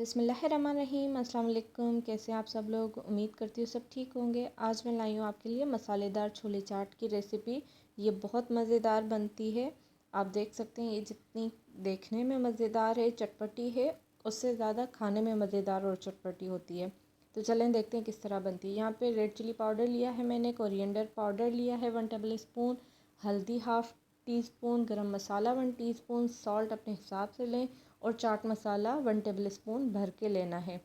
बिस्मिल्लाहिर्रहमानिर्रहीम। अस्सलाम वालेकुम। कैसे हैं आप सब लोग? उम्मीद करती हूँ सब ठीक होंगे। आज मैं लाई हूँ आपके लिए मसालेदार छोले चाट की रेसिपी। ये बहुत मज़ेदार बनती है। आप देख सकते हैं ये जितनी देखने में मज़ेदार है, चटपटी है, उससे ज़्यादा खाने में मज़ेदार और चटपटी होती है। तो चलें देखते हैं किस तरह बनती है। यहाँ पे रेड चिली पाउडर लिया है मैंने, कोरिएंडर पाउडर लिया है 1 टेबल स्पून, हल्दी हाफ़ टी स्पून, गरम मसाला 1 टीस्पून, सॉल्ट अपने हिसाब से लें और चाट मसाला 1 टेबल स्पून भर के लेना है।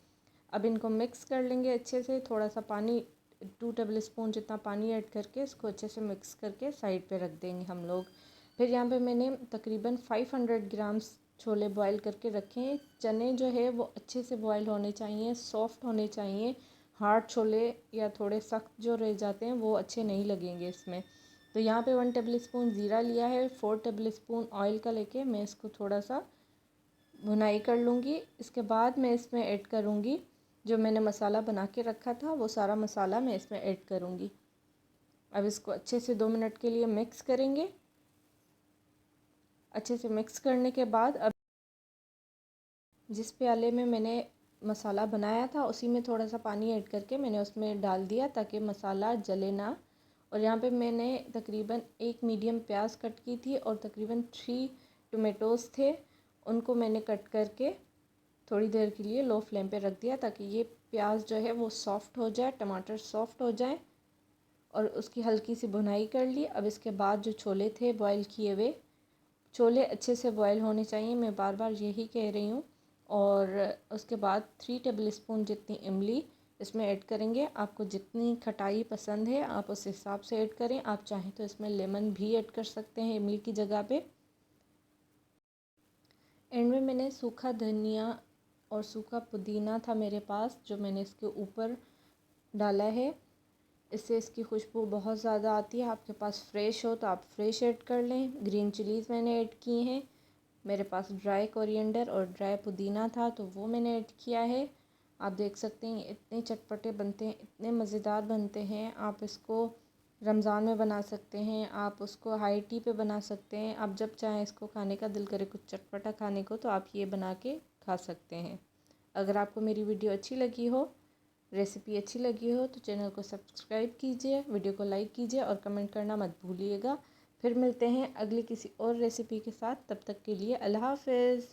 अब इनको मिक्स कर लेंगे अच्छे से। थोड़ा सा पानी 2 टेबल स्पून जितना पानी ऐड करके इसको अच्छे से मिक्स करके साइड पे रख देंगे हम लोग। फिर यहाँ पे मैंने तकरीबन 500 ग्राम्स छोले बॉईल करके रखे हैं। चने जो है वो अच्छे से बॉईल होने चाहिए, सॉफ्ट होने चाहिए। हार्ड छोले या थोड़े सख्त जो रह जाते हैं वो अच्छे नहीं लगेंगे इसमें। तो यहाँ पे 1 टेबल स्पून ज़ीरा लिया है, 4 टेबल स्पून ऑयल का लेके मैं इसको थोड़ा सा भुनाई कर लूँगी। इसके बाद मैं इसमें ऐड करूँगी जो मैंने मसाला बना के रखा था, वो सारा मसाला मैं इसमें ऐड करूँगी। अब इसको अच्छे से 2 मिनट के लिए मिक्स करेंगे। अच्छे से मिक्स करने के बाद अब जिस प्याले में मैंने मसाला बनाया था उसी में थोड़ा सा पानी ऐड करके मैंने उसमें डाल दिया ताकि मसाला जले ना। और यहाँ पे मैंने तकरीबन 1 मीडियम प्याज कट की थी और तकरीबन 3 टमेटोज़ थे, उनको मैंने कट करके थोड़ी देर के लिए लो फ्लेम पे रख दिया ताकि ये प्याज जो है वो सॉफ़्ट हो जाए, टमाटर सॉफ़्ट हो जाए। और उसकी हल्की सी भुनाई कर ली। अब इसके बाद जो छोले थे बॉईल किए हुए, छोले अच्छे से बॉईल होने चाहिए, मैं बार बार यही कह रही हूँ। और उसके बाद 3 टेबल स्पून जितनी इमली इसमें ऐड करेंगे। आपको जितनी खटाई पसंद है आप उस हिसाब से ऐड करें। आप चाहें तो इसमें लेमन भी ऐड कर सकते हैं इमली की जगह पे। एंड में मैंने सूखा धनिया और सूखा पुदीना था मेरे पास, जो मैंने इसके ऊपर डाला है। इससे इसकी खुशबू बहुत ज़्यादा आती है। आपके पास फ्रेश हो तो आप फ्रेश ऐड कर लें। ग्रीन चिलीज़ मैंने ऐड की हैं। मेरे पास ड्राई कोरिएंडर और ड्राई पुदीना था तो वो मैंने ऐड किया है। आप देख सकते हैं इतने चटपटे बनते हैं, इतने मज़ेदार बनते हैं। आप इसको रमज़ान में बना सकते हैं, आप उसको हाई टी पे बना सकते हैं। आप जब चाहें इसको खाने का दिल करे कुछ चटपटा खाने को तो आप ये बना के खा सकते हैं। अगर आपको मेरी वीडियो अच्छी लगी हो, रेसिपी अच्छी लगी हो तो चैनल को सब्सक्राइब कीजिए, वीडियो को लाइक कीजिए और कमेंट करना मत भूलिएगा। फिर मिलते हैं अगली किसी और रेसिपी के साथ। तब तक के लिए अल्लाह हाफ़िज़।